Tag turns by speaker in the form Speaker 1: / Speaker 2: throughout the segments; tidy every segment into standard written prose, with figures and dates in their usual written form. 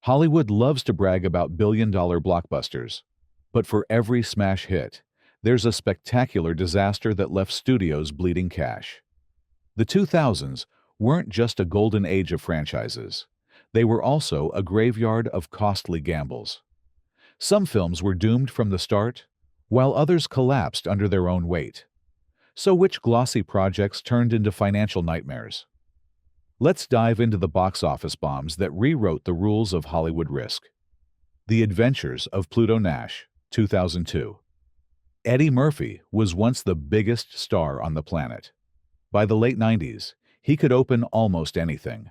Speaker 1: Hollywood loves to brag about billion-dollar blockbusters, but for every smash hit, there's a spectacular disaster that left studios bleeding cash. The 2000s weren't just a golden age of franchises. They were also a graveyard of costly gambles. Some films were doomed from the start, while others collapsed under their own weight. So which glossy projects turned into financial nightmares? Let's dive into the box office bombs that rewrote the rules of Hollywood risk. The Adventures of Pluto Nash, 2002. Eddie Murphy was once the biggest star on the planet. By the late 90s, he could open almost anything.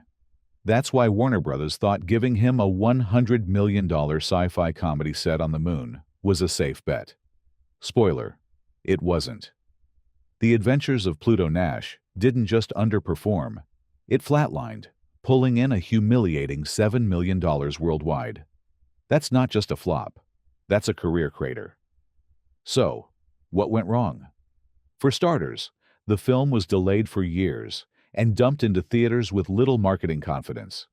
Speaker 1: That's why Warner Brothers thought giving him a $100 million sci-fi comedy set on the moon was a safe bet. Spoiler, it wasn't. The Adventures of Pluto Nash didn't just underperform, it flatlined, pulling in a humiliating $7 million worldwide. That's not just a flop, that's a career crater. So, what went wrong? For starters, the film was delayed for years and dumped into theaters with little marketing confidence.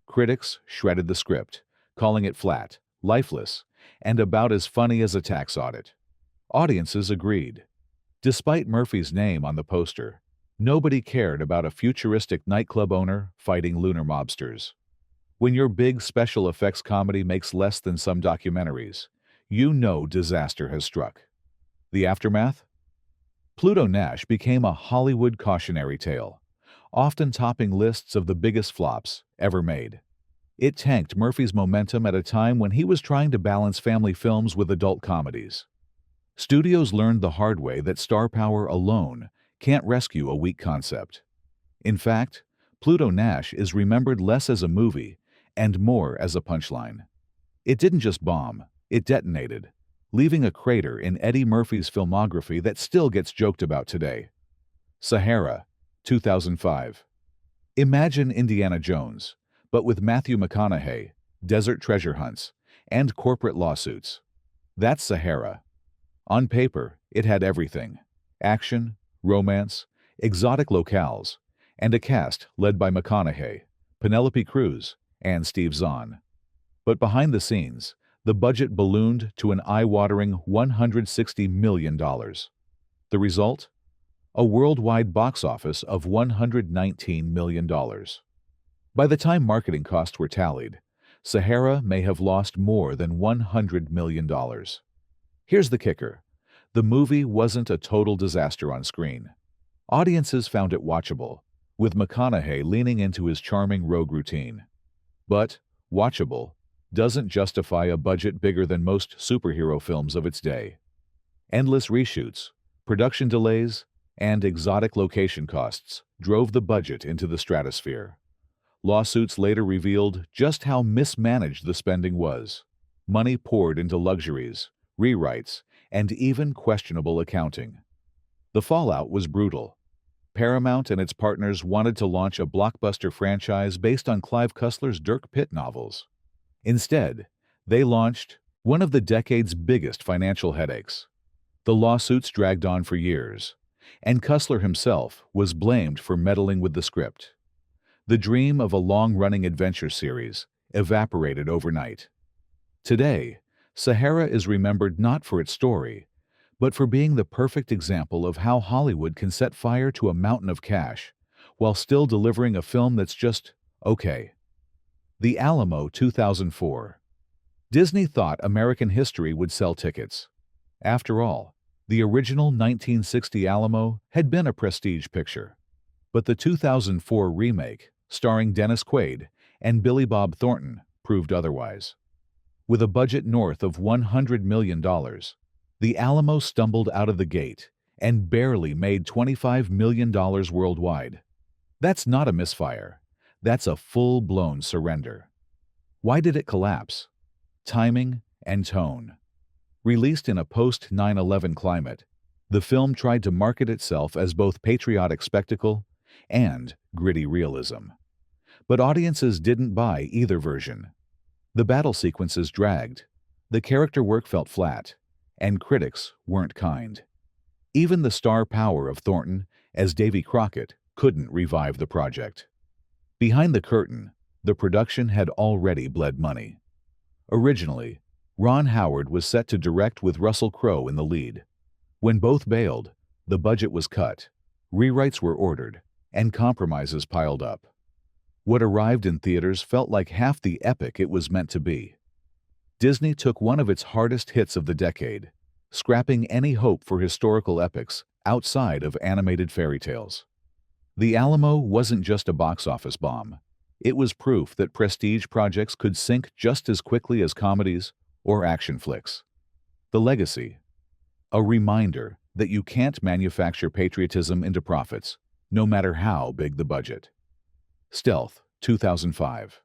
Speaker 1: Critics shredded the script, calling it flat, lifeless, and about as funny as a tax audit. Audiences agreed. Despite Murphy's name on the poster, nobody cared about a futuristic nightclub owner fighting lunar mobsters. When your big special effects comedy makes less than some documentaries, you know disaster has struck. The aftermath? Pluto Nash became a Hollywood cautionary tale, often topping lists of the biggest flops ever made. It tanked Murphy's momentum at a time when he was trying to balance family films with adult comedies. Studios learned the hard way that star power alone can't rescue a weak concept. In fact, Pluto Nash is remembered less as a movie and more as a punchline. It didn't just bomb, it detonated, leaving a crater in Eddie Murphy's filmography that still gets joked about today. Sahara, 2005. Imagine Indiana Jones, but with Matthew McConaughey, desert treasure hunts, and corporate lawsuits. That's Sahara. On paper, it had everything: action, romance, exotic locales, and a cast led by McConaughey, Penelope Cruz, and Steve Zahn. But behind the scenes, the budget ballooned to an eye-watering $160 million. The result? A worldwide box office of $119 million. By the time marketing costs were tallied, Sahara may have lost more than $100 million. Here's the kicker. The movie wasn't a total disaster on screen. Audiences found it watchable, with McConaughey leaning into his charming rogue routine. But watchable doesn't justify a budget bigger than most superhero films of its day. Endless reshoots, production delays, and exotic location costs drove the budget into the stratosphere. Lawsuits later revealed just how mismanaged the spending was. Money poured into luxuries, rewrites, and even questionable accounting. The fallout was brutal. Paramount and its partners wanted to launch a blockbuster franchise based on Clive Cussler's Dirk Pitt novels. Instead, they launched one of the decade's biggest financial headaches. The lawsuits dragged on for years, and Cussler himself was blamed for meddling with the script. The dream of a long-running adventure series evaporated overnight. Today, Sahara is remembered not for its story, but for being the perfect example of how Hollywood can set fire to a mountain of cash while still delivering a film that's just okay. The Alamo, 2004. Disney thought American history would sell tickets. After all, the original 1960 Alamo had been a prestige picture. But the 2004 remake, starring Dennis Quaid and Billy Bob Thornton, proved otherwise. With a budget north of $100 million, the Alamo stumbled out of the gate and barely made $25 million worldwide. That's not a misfire. That's a full-blown surrender. Why did it collapse? Timing and tone. Released in a post-9/11 climate, the film tried to market itself as both patriotic spectacle and gritty realism. But audiences didn't buy either version. The battle sequences dragged, the character work felt flat, and critics weren't kind. Even the star power of Thornton as Davy Crockett couldn't revive the project. Behind the curtain, the production had already bled money. Originally, Ron Howard was set to direct with Russell Crowe in the lead. When both bailed, the budget was cut, rewrites were ordered, and compromises piled up. What arrived in theaters felt like half the epic it was meant to be. Disney took one of its hardest hits of the decade, scrapping any hope for historical epics outside of animated fairy tales. The Alamo wasn't just a box office bomb. It was proof that prestige projects could sink just as quickly as comedies or action flicks. The legacy: a reminder that you can't manufacture patriotism into profits, no matter how big the budget. Stealth, 2005.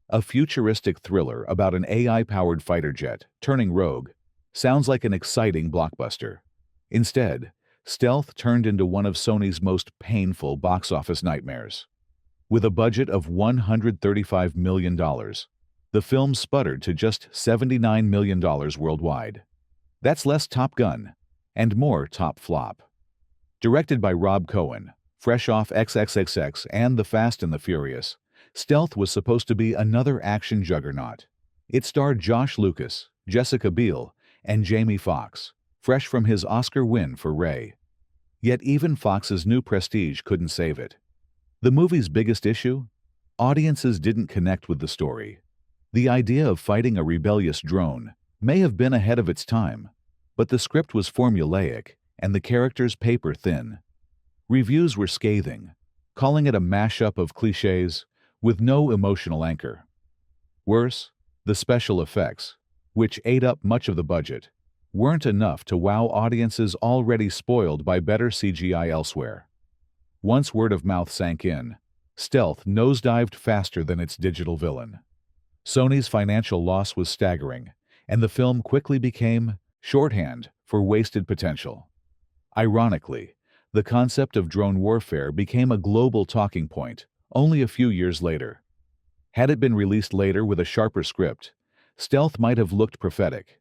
Speaker 1: A futuristic thriller about an AI-powered fighter jet turning rogue sounds like an exciting blockbuster. Instead, Stealth turned into one of Sony's most painful box office nightmares. With a budget of $135 million, the film sputtered to just $79 million worldwide. That's less Top Gun and more Top Flop. Directed by Rob Cohen, fresh off XXXX and The Fast and the Furious, Stealth was supposed to be another action juggernaut. It starred Josh Lucas, Jessica Biel, and Jamie Foxx, fresh from his Oscar win for Ray. Yet even Fox's new prestige couldn't save it. The movie's biggest issue? Audiences didn't connect with the story. The idea of fighting a rebellious drone may have been ahead of its time, but the script was formulaic and the characters paper-thin. Reviews were scathing, calling it a mashup of cliches with no emotional anchor. Worse, the special effects, which ate up much of the budget, weren't enough to wow audiences already spoiled by better CGI elsewhere. Once word of mouth sank in, Stealth nosedived faster than its digital villain. Sony's financial loss was staggering, and the film quickly became shorthand for wasted potential. Ironically, the concept of drone warfare became a global talking point only a few years later. Had it been released later with a sharper script, Stealth might have looked prophetic.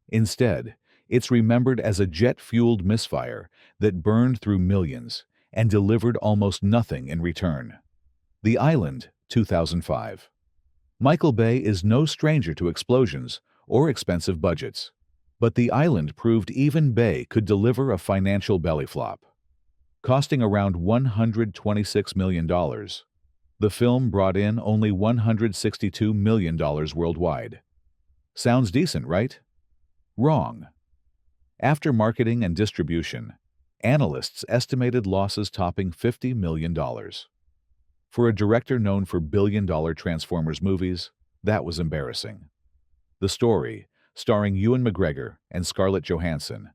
Speaker 1: Instead, it's remembered as a jet-fueled misfire that burned through millions and delivered almost nothing in return. The Island, 2005. Michael Bay is no stranger to explosions or expensive budgets, but The Island proved even Bay could deliver a financial belly flop. Costing around $126 million, the film brought in only $162 million worldwide. Sounds decent, right? Wrong. After marketing and distribution, analysts estimated losses topping $50 million. For a director known for billion-dollar Transformers movies, that was embarrassing. The story, starring Ewan McGregor and Scarlett Johansson,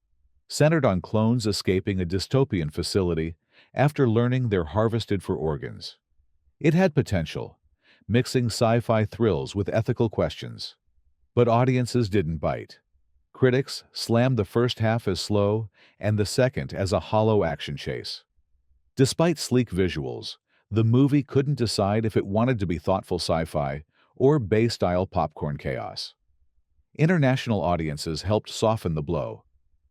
Speaker 1: centered on clones escaping a dystopian facility after learning they're harvested for organs. It had potential, mixing sci-fi thrills with ethical questions. But audiences didn't bite. Critics slammed the first half as slow and the second as a hollow action chase. Despite sleek visuals, the movie couldn't decide if it wanted to be thoughtful sci-fi or Bay-style popcorn chaos. International audiences helped soften the blow,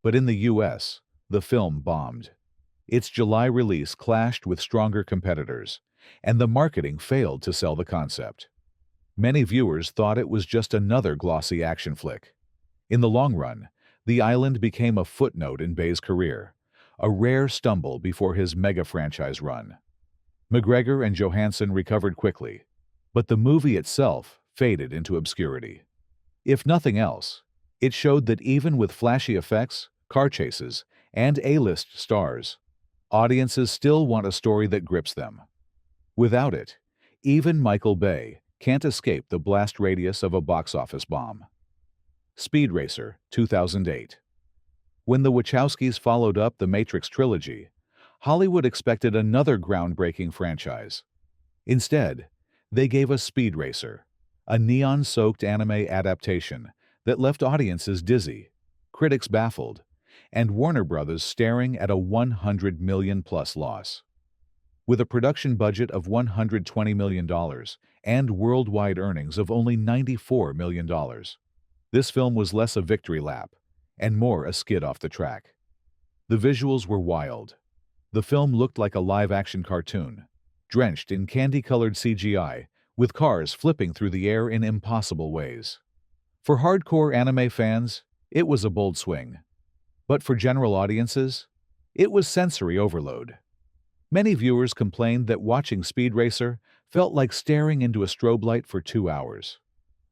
Speaker 1: but in the U.S., the film bombed. Its July release clashed with stronger competitors, and the marketing failed to sell the concept. Many viewers thought it was just another glossy action flick. In the long run, The Island became a footnote in Bay's career, a rare stumble before his mega-franchise run. McGregor and Johansson recovered quickly, but the movie itself faded into obscurity. If nothing else, it showed that even with flashy effects, car chases, and A-list stars, audiences still want a story that grips them. Without it, even Michael Bay can't escape the blast radius of a box office bomb. Speed Racer, 2008. When the Wachowskis followed up the Matrix trilogy, Hollywood expected another groundbreaking franchise. Instead, they gave us Speed Racer, a neon-soaked anime adaptation that left audiences dizzy, critics baffled, and Warner Bros. Staring at a $100 million-plus loss. With a production budget of $120 million and worldwide earnings of only $94 million, this film was less a victory lap and more a skid off the track. The visuals were wild. The film looked like a live-action cartoon, drenched in candy-colored CGI with cars flipping through the air in impossible ways. For hardcore anime fans, it was a bold swing. But for general audiences, it was sensory overload. Many viewers complained that watching Speed Racer felt like staring into a strobe light for 2 hours.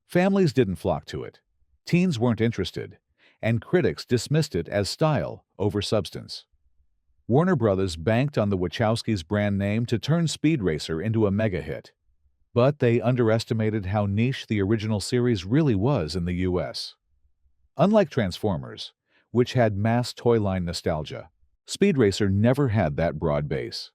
Speaker 1: Families didn't flock to it, teens weren't interested, and critics dismissed it as style over substance. Warner Brothers banked on the Wachowskis' brand name to turn Speed Racer into a mega hit, but they underestimated how niche the original series really was in the US. Unlike Transformers, which had mass toy line nostalgia, Speed Racer never had that broad base.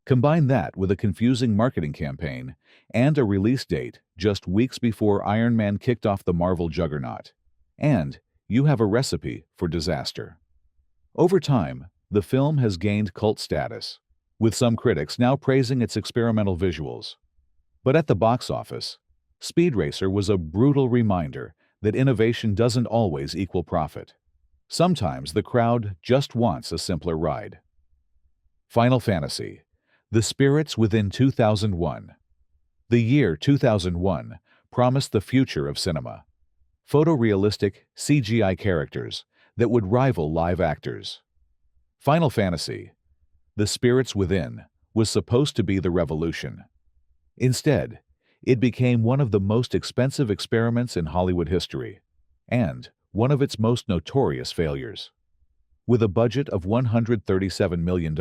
Speaker 1: Combine that with a confusing marketing campaign and a release date just weeks before Iron Man kicked off the Marvel juggernaut, and you have a recipe for disaster. Over time, the film has gained cult status, with some critics now praising its experimental visuals. But at the box office, Speed Racer was a brutal reminder that innovation doesn't always equal profit. Sometimes the crowd just wants a simpler ride. Final Fantasy: The Spirits Within 2001. The year 2001 promised the future of cinema. Photorealistic CGI characters that would rival live actors. Final Fantasy: The Spirits Within was supposed to be the revolution. Instead, it became one of the most expensive experiments in Hollywood history, and one of its most notorious failures. With a budget of $137 million,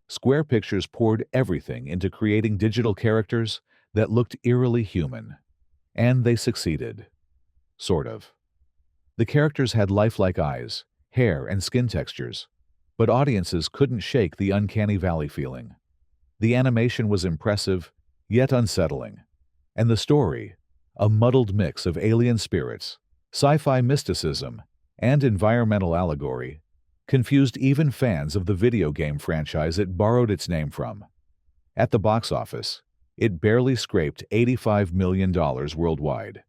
Speaker 1: Square Pictures poured everything into creating digital characters that looked eerily human. And they succeeded. Sort of. The characters had lifelike eyes, hair, and skin textures, but audiences couldn't shake the uncanny valley feeling. The animation was impressive, yet unsettling. And the story, a muddled mix of alien spirits, sci-fi mysticism, and environmental allegory, confused even fans of the video game franchise it borrowed its name from. At the box office, it barely scraped $85 million worldwide.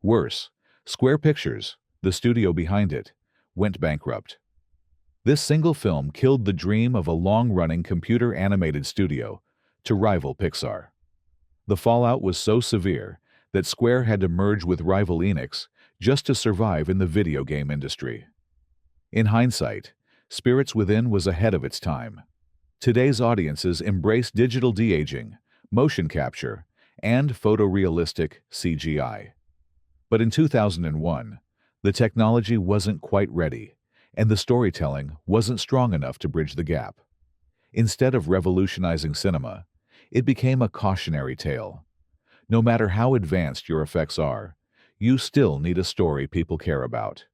Speaker 1: Worse, Square Pictures, the studio behind it, went bankrupt. This single film killed the dream of a long-running computer-animated studio to rival Pixar. The fallout was so severe that Square had to merge with rival Enix just to survive in the video game industry. In hindsight, Spirits Within was ahead of its time. Today's audiences embrace digital de-aging, motion capture, and photorealistic CGI. But in 2001, the technology wasn't quite ready, and the storytelling wasn't strong enough to bridge the gap. Instead of revolutionizing cinema, it became a cautionary tale. No matter how advanced your effects are, you still need a story people care about.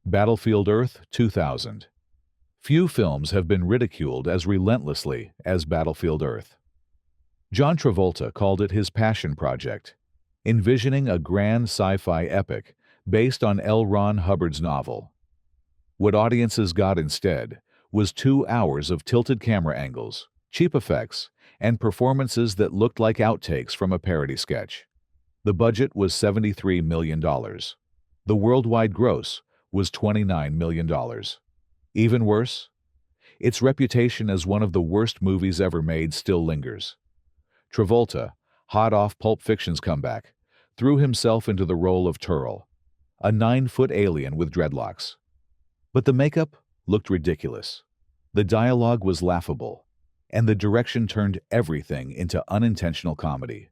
Speaker 1: Battlefield Earth 2000. Few films have been ridiculed as relentlessly as Battlefield Earth. John Travolta called it his passion project, envisioning a grand sci-fi epic based on L. Ron Hubbard's novel. What audiences got instead was 2 hours of tilted camera angles, cheap effects, and performances that looked like outtakes from a parody sketch. The budget was $73 million. The worldwide gross was $29 million. Even worse, its reputation as one of the worst movies ever made still lingers. Travolta, hot off Pulp Fiction's comeback, threw himself into the role of Turl, a 9-foot alien with dreadlocks. But the makeup looked ridiculous. The dialogue was laughable, and the direction turned everything into unintentional comedy.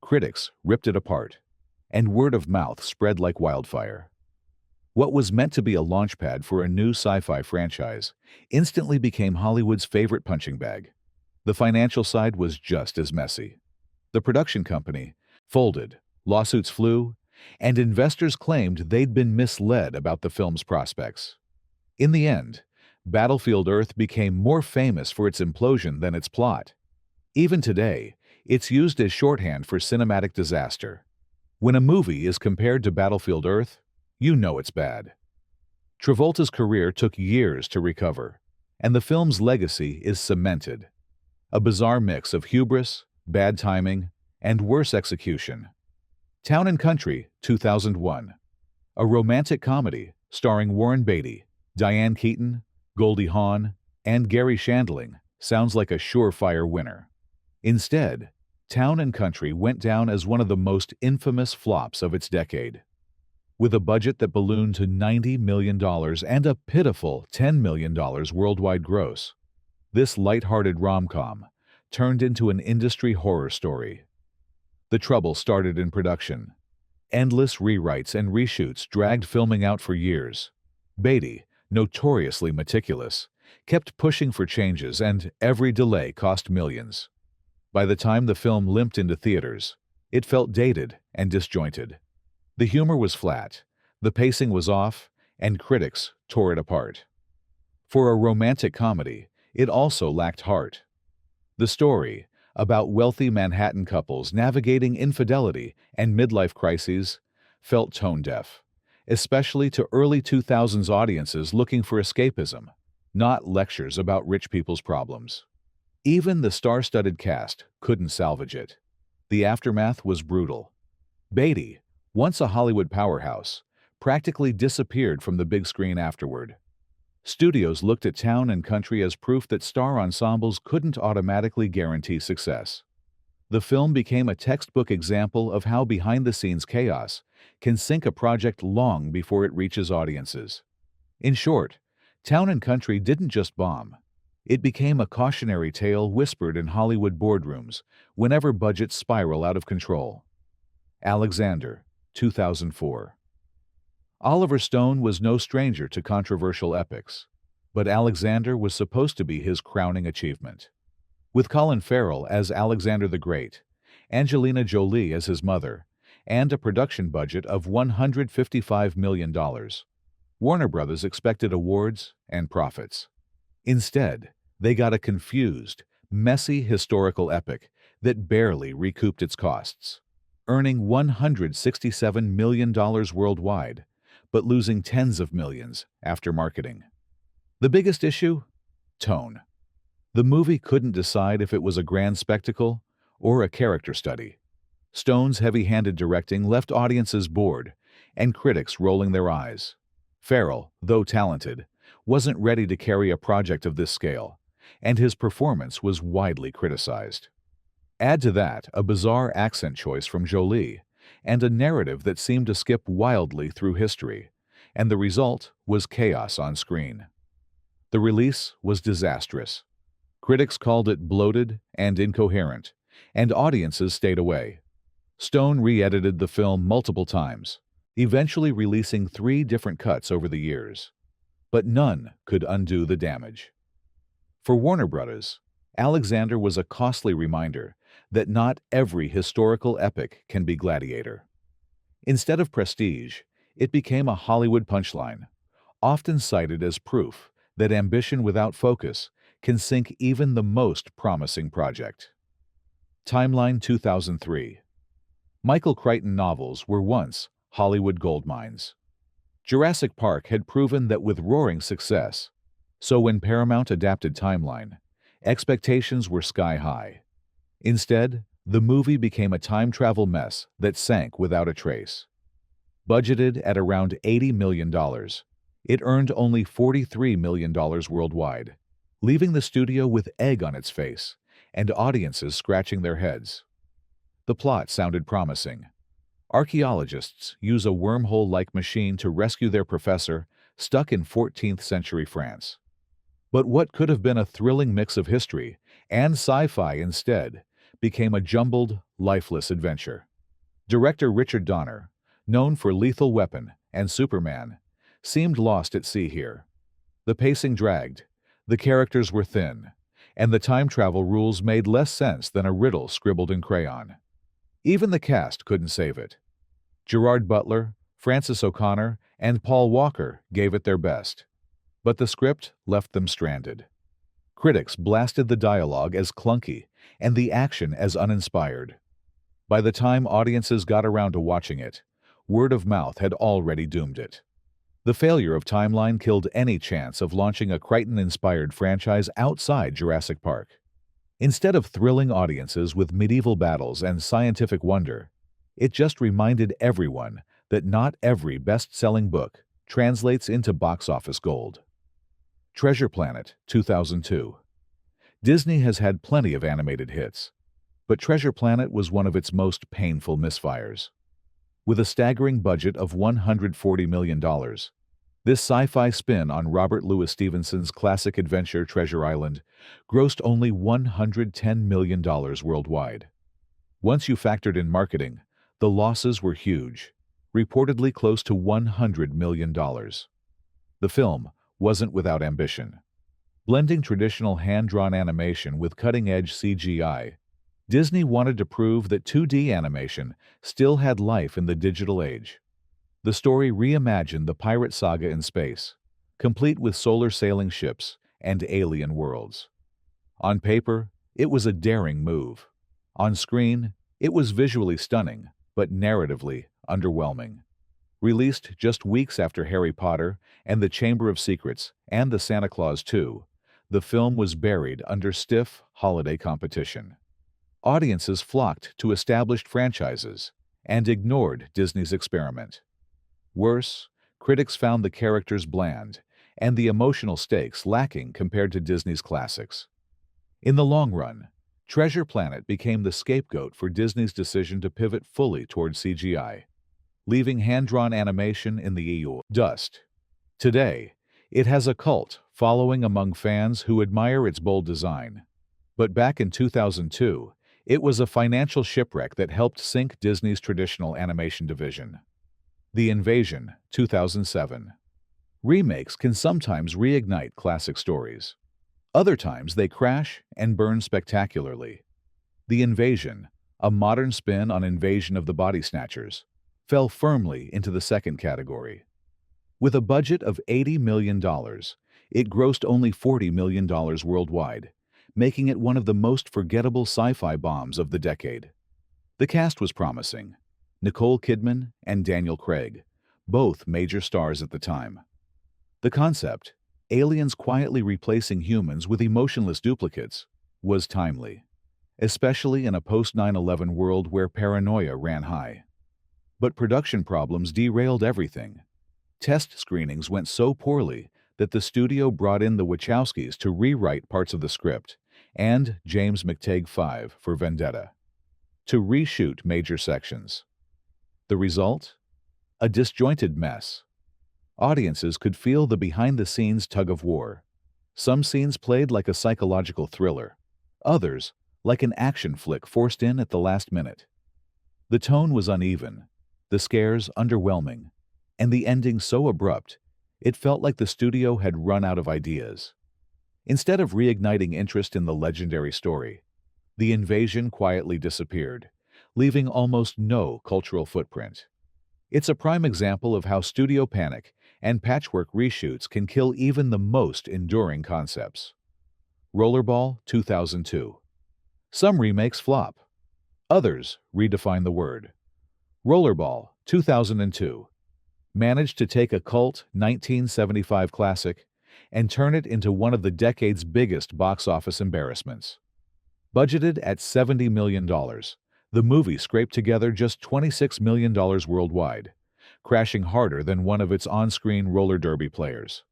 Speaker 1: Critics ripped it apart, and word of mouth spread like wildfire. What was meant to be a launchpad for a new sci-fi franchise instantly became Hollywood's favorite punching bag. The financial side was just as messy. The production company folded, lawsuits flew, and investors claimed they'd been misled about the film's prospects. In the end, Battlefield Earth became more famous for its implosion than its plot. Even today, it's used as shorthand for cinematic disaster. When a movie is compared to Battlefield Earth, you know it's bad. Travolta's career took years to recover, and the film's legacy is cemented. A bizarre mix of hubris, bad timing, and worse execution. Town and Country 2001. A romantic comedy starring Warren Beatty, Diane Keaton, Goldie Hawn, and Gary Shandling sounds like a surefire winner. Instead, Town and Country went down as one of the most infamous flops of its decade. With a budget that ballooned to $90 million and a pitiful $10 million worldwide gross, this light-hearted rom-com turned into an industry horror story. The trouble started in production. Endless rewrites and reshoots dragged filming out for years. Beatty, notoriously meticulous, kept pushing for changes, and every delay cost millions. By the time the film limped into theaters, it felt dated and disjointed. The humor was flat, the pacing was off, and critics tore it apart. For a romantic comedy, it also lacked heart. The story, about wealthy Manhattan couples navigating infidelity and midlife crises, felt tone-deaf, especially to early 2000s audiences looking for escapism, not lectures about rich people's problems. Even the star-studded cast couldn't salvage it. The aftermath was brutal. Beatty, once a Hollywood powerhouse, practically disappeared from the big screen afterward. Studios looked at Town and Country as proof that star ensembles couldn't automatically guarantee success. The film became a textbook example of how behind-the-scenes chaos can sink a project long before it reaches audiences. In short, Town and Country didn't just bomb. It became a cautionary tale whispered in Hollywood boardrooms whenever budgets spiral out of control. Alexander, 2004. Oliver Stone was no stranger to controversial epics, but Alexander was supposed to be his crowning achievement. With Colin Farrell as Alexander the Great, Angelina Jolie as his mother, and a production budget of $155 million, Warner Brothers expected awards and profits. Instead, they got a confused, messy historical epic that barely recouped its costs, earning $167 million worldwide, but losing tens of millions after marketing. The biggest issue? Tone. The movie couldn't decide if it was a grand spectacle or a character study. Stone's heavy-handed directing left audiences bored and critics rolling their eyes. Farrell, though talented, wasn't ready to carry a project of this scale, and his performance was widely criticized. Add to that a bizarre accent choice from Jolie, and a narrative that seemed to skip wildly through history, and the result was chaos on screen. The release was disastrous. Critics called it bloated and incoherent, and audiences stayed away. Stone re-edited the film multiple times, eventually releasing 3 different cuts over the years. But none could undo the damage. For Warner Brothers, Alexander was a costly reminder that not every historical epic can be Gladiator. Instead of prestige, it became a Hollywood punchline, often cited as proof that ambition without focus can sink even the most promising project. Timeline 2003. Michael Crichton novels were once Hollywood goldmines. Jurassic Park had proven that with roaring success, so when Paramount adapted Timeline, expectations were sky-high. Instead, the movie became a time-travel mess that sank without a trace. Budgeted at around $80 million, it earned only $43 million worldwide, leaving the studio with egg on its face and audiences scratching their heads. The plot sounded promising. Archaeologists use a wormhole-like machine to rescue their professor stuck in 14th century France. But what could have been a thrilling mix of history and sci-fi instead became a jumbled, lifeless adventure. Director Richard Donner, known for Lethal Weapon and Superman, seemed lost at sea here. The pacing dragged, the characters were thin, and the time travel rules made less sense than a riddle scribbled in crayon. Even the cast couldn't save it. Gerard Butler, Francis O'Connor, and Paul Walker gave it their best. But the script left them stranded. Critics blasted the dialogue as clunky and the action as uninspired. By the time audiences got around to watching it, word of mouth had already doomed it. The failure of Timeline killed any chance of launching a Crichton-inspired franchise outside Jurassic Park. Instead of thrilling audiences with medieval battles and scientific wonder, it just reminded everyone that not every best-selling book translates into box office gold. Treasure Planet, 2002. Disney has had plenty of animated hits, But Treasure Planet was one of its most painful misfires. With a staggering budget of $140 million, this sci-fi spin on Robert Louis Stevenson's classic adventure Treasure Island grossed only $110 million worldwide. Once you factored in marketing, the losses were huge, reportedly close to $100 million. The film wasn't without ambition. Blending traditional hand-drawn animation with cutting-edge CGI, Disney wanted to prove that 2D animation still had life in the digital age. The story reimagined the pirate saga in space, complete with solar sailing ships and alien worlds. On paper, it was a daring move. On screen, it was visually stunning, but narratively underwhelming. Released just weeks after Harry Potter and the Chamber of Secrets and the Santa Claus 2, the film was buried under stiff holiday competition. Audiences flocked to established franchises and ignored Disney's experiment. Worse, critics found the characters bland and the emotional stakes lacking compared to Disney's classics. In the long run, Treasure Planet became the scapegoat for Disney's decision to pivot fully toward CGI, leaving hand-drawn animation in the dust. Today, it has a cult following among fans who admire its bold design. But back in 2002, it was a financial shipwreck that helped sink Disney's traditional animation division. The Invasion, 2007. Remakes can sometimes reignite classic stories. Other times they crash and burn spectacularly. The Invasion, a modern spin on Invasion of the Body Snatchers, fell firmly into the second category. With a budget of $80 million, it grossed only $40 million worldwide, making it one of the most forgettable sci-fi bombs of the decade. The cast was promising: Nicole Kidman and Daniel Craig, both major stars at the time. The concept, aliens quietly replacing humans with emotionless duplicates, was timely, especially in a post-9/11 world where paranoia ran high. But production problems derailed everything. Test screenings went so poorly that the studio brought in the Wachowskis to rewrite parts of the script, and James McTague V for Vendetta, to reshoot major sections. The result? A disjointed mess. Audiences could feel the behind-the-scenes tug-of-war. Some scenes played like a psychological thriller, others like an action flick forced in at the last minute. The tone was uneven, the scares underwhelming, and the ending so abrupt it felt like the studio had run out of ideas. Instead of reigniting interest in the legendary story, the Invasion quietly disappeared, leaving almost no cultural footprint. It's a prime example of how studio panic and patchwork reshoots can kill even the most enduring concepts. Rollerball, 2002. Some remakes flop. Others redefine the word. Rollerball, 2002, managed to take a cult 1975 classic and turn it into one of the decade's biggest box office embarrassments. Budgeted at $70 million, the movie scraped together just $26 million worldwide, crashing harder than one of its on-screen roller derby players.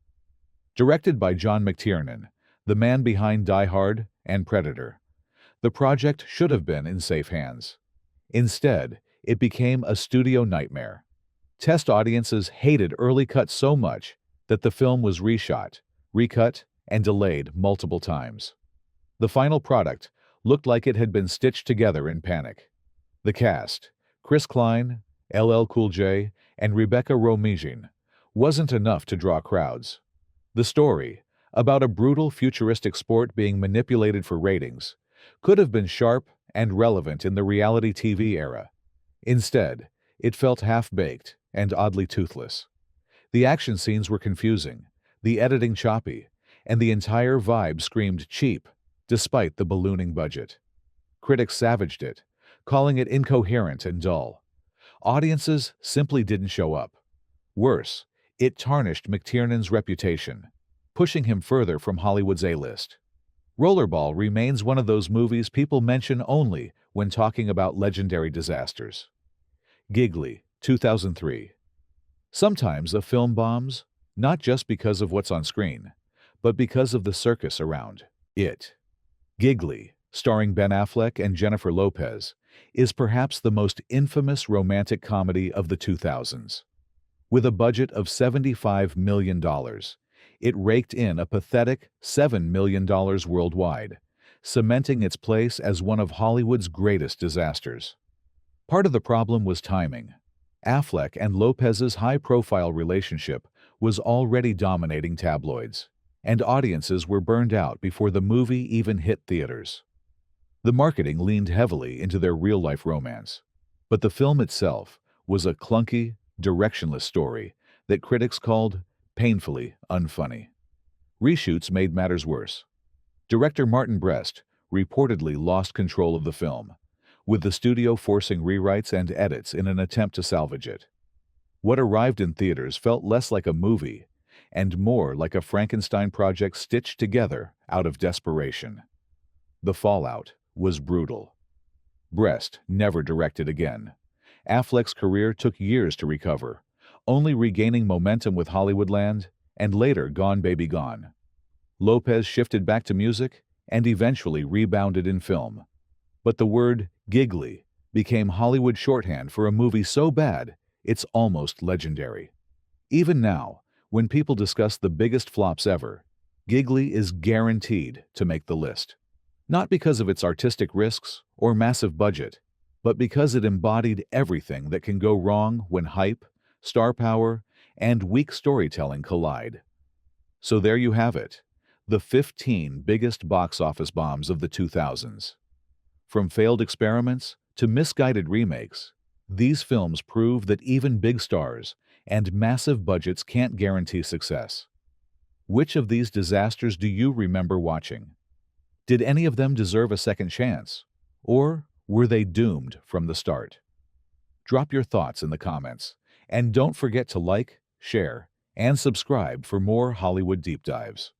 Speaker 1: Directed by John McTiernan, the man behind Die Hard and Predator, the project should have been in safe hands. Instead, it became a studio nightmare. Test audiences hated early cuts so much that the film was reshot, recut, and delayed multiple times. The final product looked like it had been stitched together in panic. The cast, Chris Klein, LL Cool J, and Rebecca Romijn, wasn't enough to draw crowds. The story, about a brutal futuristic sport being manipulated for ratings, could have been sharp and relevant in the reality TV era. Instead, it felt half-baked and oddly toothless. The action scenes were confusing, the editing choppy, and the entire vibe screamed cheap, despite the ballooning budget. Critics savaged it, calling it incoherent and dull. Audiences simply didn't show up. Worse, it tarnished McTiernan's reputation, pushing him further from Hollywood's A-list. Rollerball remains one of those movies people mention only when talking about legendary disasters. Gigli, 2003. Sometimes a film bombs, not just because of what's on screen, but because of the circus around it. Gigli, starring Ben Affleck and Jennifer Lopez, is perhaps the most infamous romantic comedy of the 2000s. With a budget of $75 million, it raked in a pathetic $7 million worldwide, cementing its place as one of Hollywood's greatest disasters. Part of the problem was timing. Affleck and Lopez's high-profile relationship was already dominating tabloids, and audiences were burned out before the movie even hit theaters. The marketing leaned heavily into their real-life romance, but the film itself was a clunky, directionless story that critics called painfully unfunny. Reshoots made matters worse. Director Martin Brest reportedly lost control of the film, with the studio forcing rewrites and edits in an attempt to salvage it. What arrived in theaters felt less like a movie and more like a Frankenstein project stitched together out of desperation. The fallout was brutal. Brest never directed again. Affleck's career took years to recover, only regaining momentum with Hollywoodland and later Gone Baby Gone. Lopez shifted back to music and eventually rebounded in film. But the word Gigli became Hollywood shorthand for a movie so bad it's almost legendary. Even now, when people discuss the biggest flops ever, Gigli is guaranteed to make the list. Not because of its artistic risks or massive budget, but because it embodied everything that can go wrong when hype, star power, and weak storytelling collide. So there you have it, the 15 biggest box office bombs of the 2000s. From failed experiments to misguided remakes, these films prove that even big stars and massive budgets can't guarantee success. Which of these disasters do you remember watching? Did any of them deserve a second chance? Or were they doomed from the start? Drop your thoughts in the comments, and don't forget to like, share, and subscribe for more Hollywood Deep Dives.